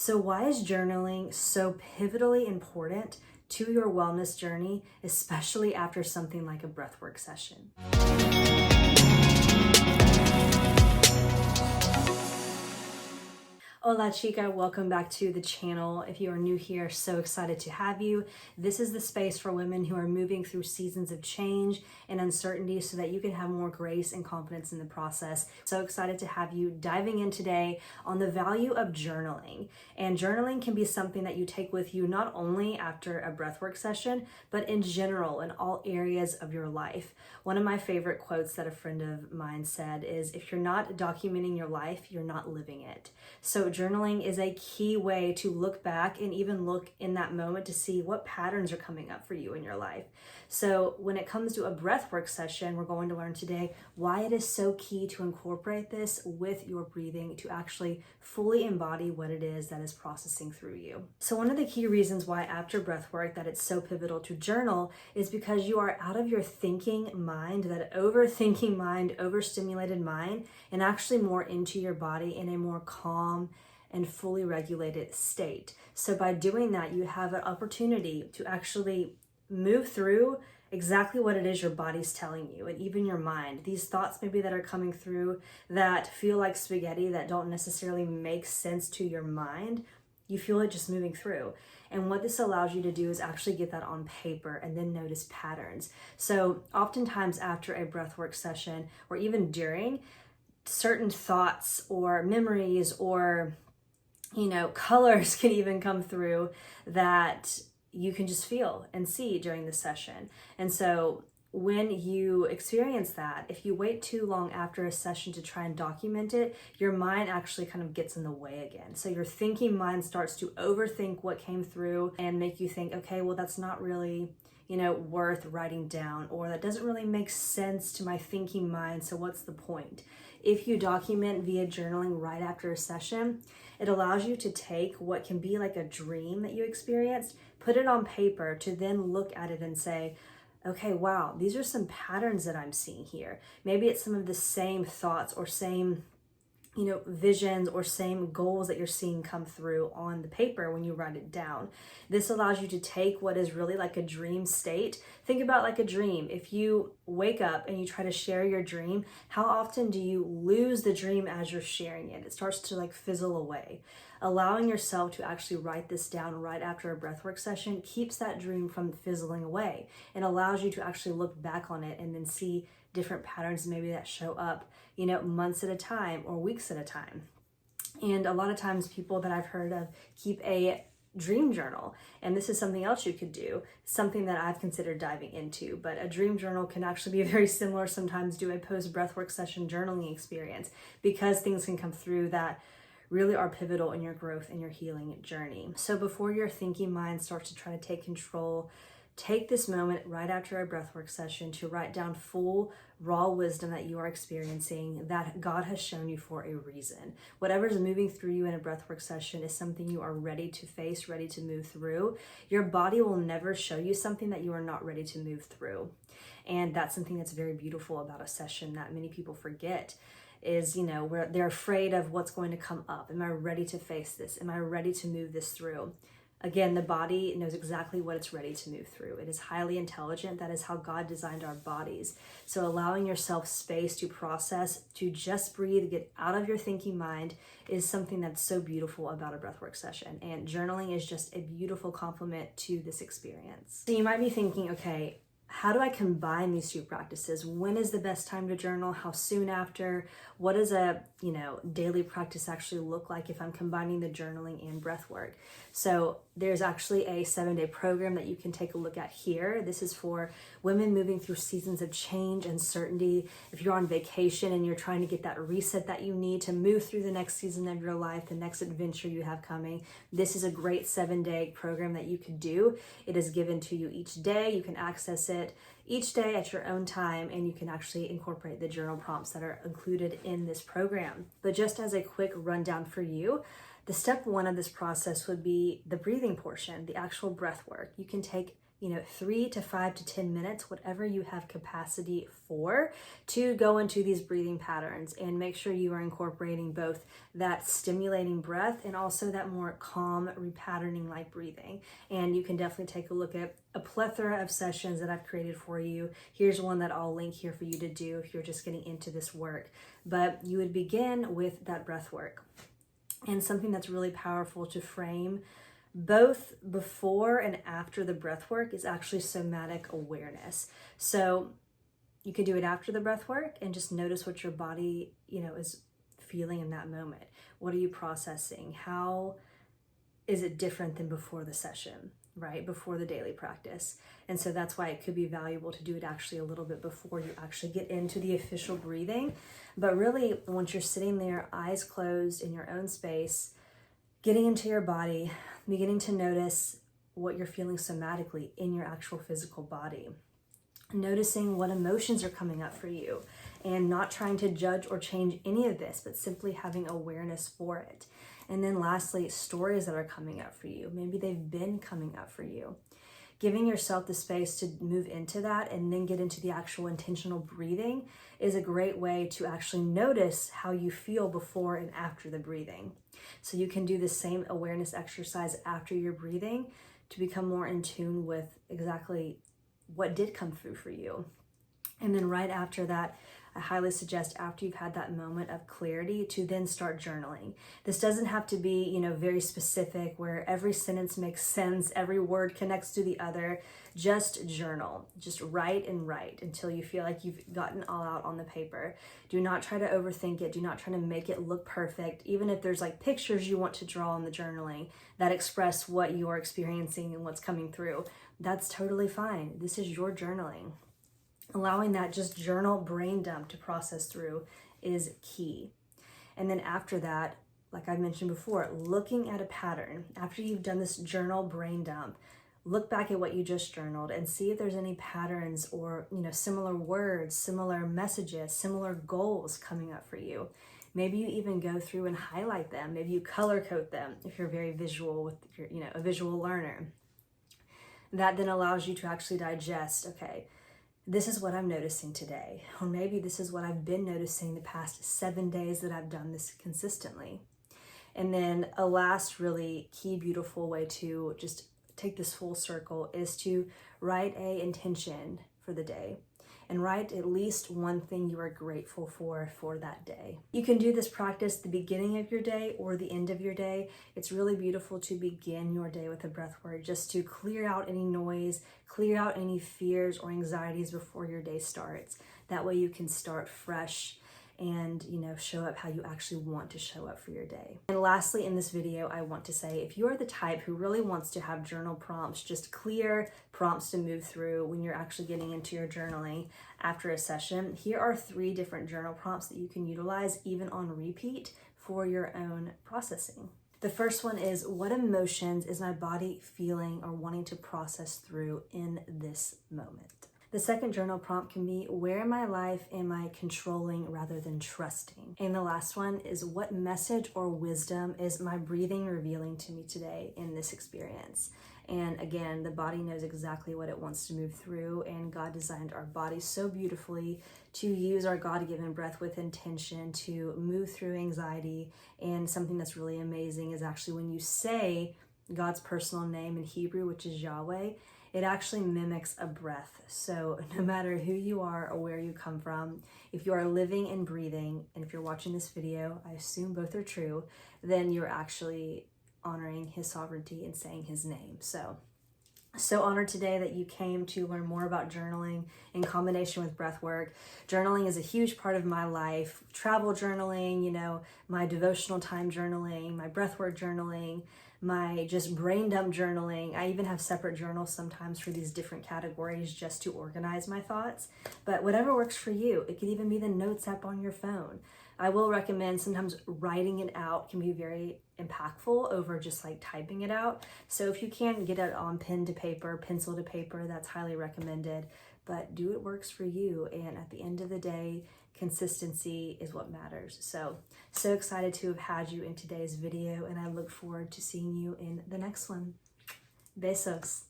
So why is journaling so pivotally important to your wellness journey, especially after something like a breathwork session? Hola chica, welcome back to the channel. If you are new here, so excited to have you. This is the space for women who are moving through seasons of change and uncertainty so that you can have more grace and confidence in the process. So excited to have you diving in today on the value of journaling. And journaling can be something that you take with you not only after a breathwork session, but in general in all areas of your life. One of my favorite quotes that a friend of mine said is, if you're not documenting your life, you're not living it. So journaling is a key way to look back and even look in that moment to see what patterns are coming up for you in your life. So when it comes to a breathwork session, we're going to learn today why it is so key to incorporate this with your breathing to actually fully embody what it is that is processing through you. So one of the key reasons why after breathwork that it's so pivotal to journal is because you are out of your thinking mind, that overthinking mind, overstimulated mind, and actually more into your body in a more calm and fully regulated state. So by doing that, you have an opportunity to actually move through exactly what it is your body's telling you, and even your mind. These thoughts maybe that are coming through that feel like spaghetti, that don't necessarily make sense to your mind, you feel it just moving through. And what this allows you to do is actually get that on paper and then notice patterns. So oftentimes after a breathwork session, or even during, certain thoughts or memories or colors can even come through that you can just feel and see during the session. And so when you experience that, if you wait too long after a session to try and document it, your mind actually kind of gets in the way again. So your thinking mind starts to overthink what came through and make you think, okay, well, that's not really worth writing down, or that doesn't really make sense to my thinking mind, so what's the point? If you document via journaling right after a session, it allows you to take what can be like a dream that you experienced, put it on paper to then look at it and say, okay, wow, these are some patterns that I'm seeing here. Maybe it's some of the same thoughts or same visions or same goals that you're seeing come through on the paper when you write it down. This allows you to take what is really like a dream state. Think about like a dream. If you wake up and you try to share your dream, how often do you lose the dream as you're sharing it? It starts to like fizzle away. Allowing yourself to actually write this down right after a breathwork session keeps that dream from fizzling away and allows you to actually look back on it and then see different patterns maybe that show up, months at a time or weeks at a time. And a lot of times people that I've heard of keep a dream journal, and this is something else you could do, something that I've considered diving into. But a dream journal can actually be very similar sometimes to a post breathwork session journaling experience, because things can come through that really are pivotal in your growth and your healing journey. So before your thinking mind starts to try to take control, take this moment right after a breathwork session to write down full, raw wisdom that you are experiencing that God has shown you for a reason. Whatever's moving through you in a breathwork session is something you are ready to face, ready to move through. Your body will never show you something that you are not ready to move through. And that's something that's very beautiful about a session that many people forget. Is, where they're afraid of what's going to come up. Am I ready to face this? Am I ready to move this through? Again, the body knows exactly what it's ready to move through. It is highly intelligent. That is how God designed our bodies. So allowing yourself space to process, to just breathe, get out of your thinking mind is something that's so beautiful about a breathwork session. And journaling is just a beautiful complement to this experience. So you might be thinking, okay, how do I combine these two practices? When is the best time to journal? How soon after? What does a daily practice actually look like if I'm combining the journaling and breath work? So there's actually a 7-day program that you can take a look at here. This is for women moving through seasons of change, uncertainty. If you're on vacation and you're trying to get that reset that you need to move through the next season of your life, the next adventure you have coming, this is a great 7-day program that you could do. It is given to you each day. You can access it each day at your own time, and you can actually incorporate the journal prompts that are included in this program. But just as a quick rundown for you, the step one of this process would be the breathing portion, the actual breath work. You can take 3 to 5 to 10 minutes, whatever you have capacity for, to go into these breathing patterns, and make sure you are incorporating both that stimulating breath and also that more calm repatterning like breathing. And you can definitely take a look at a plethora of sessions that I've created for you. Here's one that I'll link here for you to do if you're just getting into this work. But you would begin with that breath work. And something that's really powerful to frame both before and after the breath work is actually somatic awareness. So you could do it after the breath work and just notice what your body, is feeling in that moment. What are you processing? How is it different than before the session, right? Before the daily practice. And so that's why it could be valuable to do it actually a little bit before you actually get into the official breathing. But really, once you're sitting there, eyes closed in your own space, getting into your body, beginning to notice what you're feeling somatically in your actual physical body. Noticing what emotions are coming up for you, and not trying to judge or change any of this, but simply having awareness for it. And then lastly, stories that are coming up for you. Maybe they've been coming up for you. Giving yourself the space to move into that and then get into the actual intentional breathing is a great way to actually notice how you feel before and after the breathing. So you can do the same awareness exercise after your breathing to become more in tune with exactly what did come through for you. And then right after that, I highly suggest, after you've had that moment of clarity, to then start journaling. This doesn't have to be, very specific where every sentence makes sense, every word connects to the other. Just journal. Just write and write until you feel like you've gotten all out on the paper. Do not try to overthink it. Do not try to make it look perfect. Even if there's like pictures you want to draw in the journaling that express what you're experiencing and what's coming through, that's totally fine. This is your journaling. Allowing that just journal brain dump to process through is key. And then after that, like I mentioned before, looking at a pattern. After you've done this journal brain dump, look back at what you just journaled and see if there's any patterns or, similar words, similar messages, similar goals coming up for you. Maybe you even go through and highlight them. Maybe you color code them if you're very visual with your, a visual learner. That then allows you to actually digest, okay, this is what I'm noticing today. Or maybe this is what I've been noticing the past 7 days that I've done this consistently. And then a last really key, beautiful way to just take this full circle is to write a intention for the day. And write at least one thing you are grateful for that day. You can do this practice the beginning of your day or the end of your day. It's really beautiful to begin your day with a breath work, just to clear out any noise, clear out any fears or anxieties before your day starts. That way you can start fresh and show up how you actually want to show up for your day. And lastly, in this video, I want to say, if you're the type who really wants to have journal prompts, just clear prompts to move through when you're actually getting into your journaling after a session, here are 3 different journal prompts that you can utilize even on repeat for your own processing. The first one is, what emotions is my body feeling or wanting to process through in this moment? The second journal prompt can be, where in my life am I controlling rather than trusting? And the last one is, what message or wisdom is my breathing revealing to me today in this experience? And again, the body knows exactly what it wants to move through, and God designed our bodies so beautifully to use our God-given breath with intention to move through anxiety. And something that's really amazing is actually when you say God's personal name in Hebrew, which is Yahweh, it actually mimics a breath. So no matter who you are or where you come from, if you are living and breathing, and if you're watching this video, I assume both are true, then you're actually honoring his sovereignty and saying his name. So honored today that you came to learn more about journaling in combination with breath work. Journaling is a huge part of my life. Travel journaling, my devotional time journaling, my breathwork journaling, my just brain dump journaling. I even have separate journals sometimes for these different categories just to organize my thoughts. But whatever works for you. It could even be the notes app on your phone. I will recommend sometimes writing it out can be very impactful over just like typing it out. So if you can get it on pen to paper, pencil to paper, that's highly recommended. But do what works for you. And at the end of the day, consistency is what matters. So excited to have had you in today's video, and I look forward to seeing you in the next one. Besos.